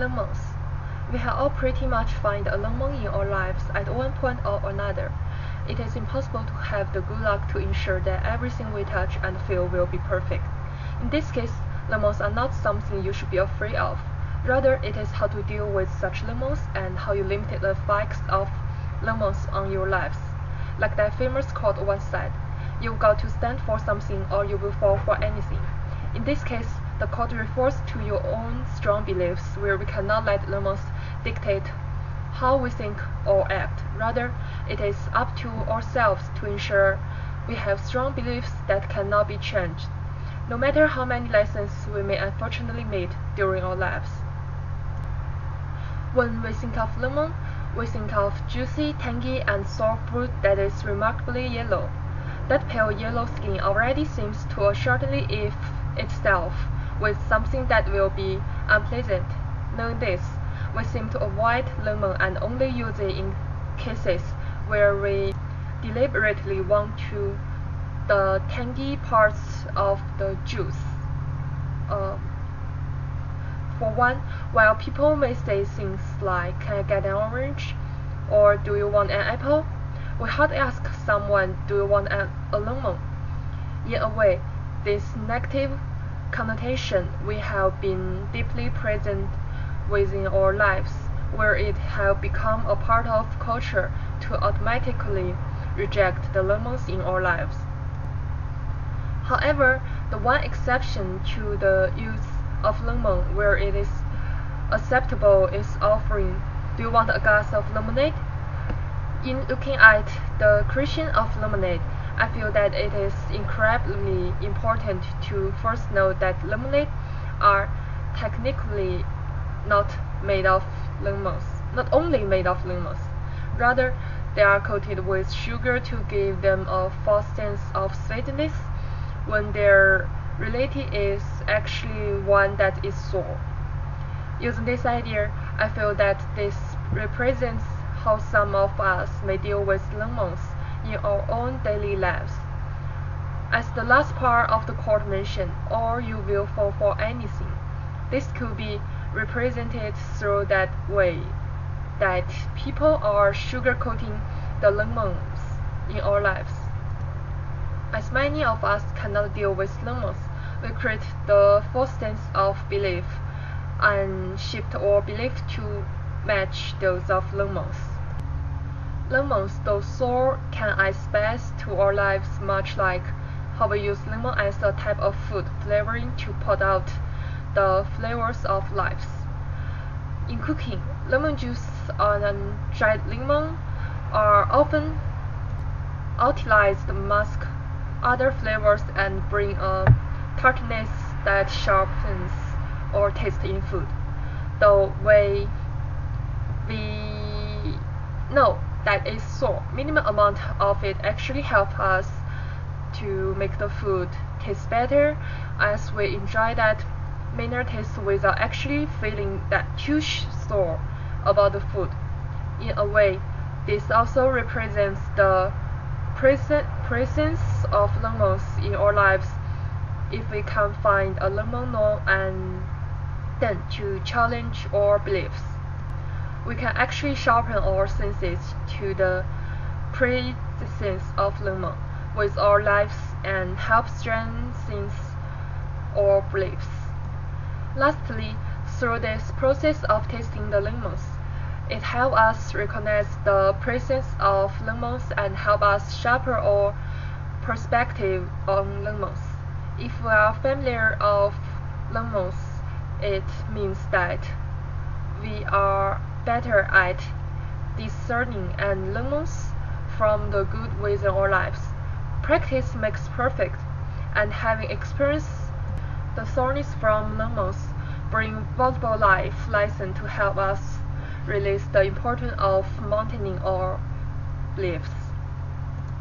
Lemons. We have all pretty much found a lemon in our lives at one point or another. It is impossible to have the good luck to ensure that everything we touch and feel will be perfect. In this case, lemons are not something you should be afraid of. Rather, it is how to deal with such lemons and how you limit the effects of lemons on your lives. Like that famous quote once said, "You've got to stand for something or you will fall for anything." In this case, the quote refers to your own strong beliefs where we cannot let lemons dictate how we think or act. Rather, it is up to ourselves to ensure we have strong beliefs that cannot be changed, no matter how many lessons we may unfortunately meet during our lives. When we think of lemon, we think of juicy, tangy, and sour fruit that is remarkably yellow. That pale yellow skin already seems to assuredly if itself with something that will be unpleasant. Knowing this, we seem to avoid lemon and only use it in cases where we deliberately want to the tangy parts of the juice. For one, while people may say things like, "Can I get an orange?" or "Do you want an apple?" we hardly ask someone, "Do you want a lemon?" In a way, this negative connotation we have been deeply present within our lives, where it have become a part of culture to automatically reject the lemons in our lives. However, the one exception to the use of lemon where it is acceptable is offering, "Do you want a glass of lemonade?" In looking at the creation of lemonade, I feel that it is incredibly important to first note that lemonade are technically not made of lemons, not only made of lemons, rather they are coated with sugar to give them a false sense of sweetness when their reality is actually one that is sour. Using this idea, I feel that this represents how some of us may deal with lemons in our own daily lives. As the last part of the quote mentioned, "or you will fall for anything," this could be represented through that way, that people are sugarcoating the lemons in our lives. As many of us cannot deal with lemons, we create the false sense of belief and shift our belief to match those of lemons. Lemons, though sour, can add spice to our lives, much like how we use lemon as a type of food flavoring to put out the flavors of lives. In cooking, lemon juice and dried lemon are often utilized to mask other flavors and bring a tartness that sharpens our taste in food. Though we know that it's sour, minimum amount of it actually helps us to make the food taste better, as we enjoy that minor taste without actually feeling that too sour about the food. In a way, this also represents the presence of lemons in our lives. If we can find a lemon now and then to challenge our beliefs, we can actually sharpen our senses to the presence of lemon with our lives and help strengthen our beliefs. Lastly, through this process of tasting the lemons, it helps us recognize the presence of lemons and help us sharpen our perspective on lemons. If we are familiar of lemons, it means that we are better at discerning and lemons from the good within our lives. Practice makes perfect, and having experienced the thorns from lemons bring valuable life lessons to help us realize the importance of maintaining our beliefs.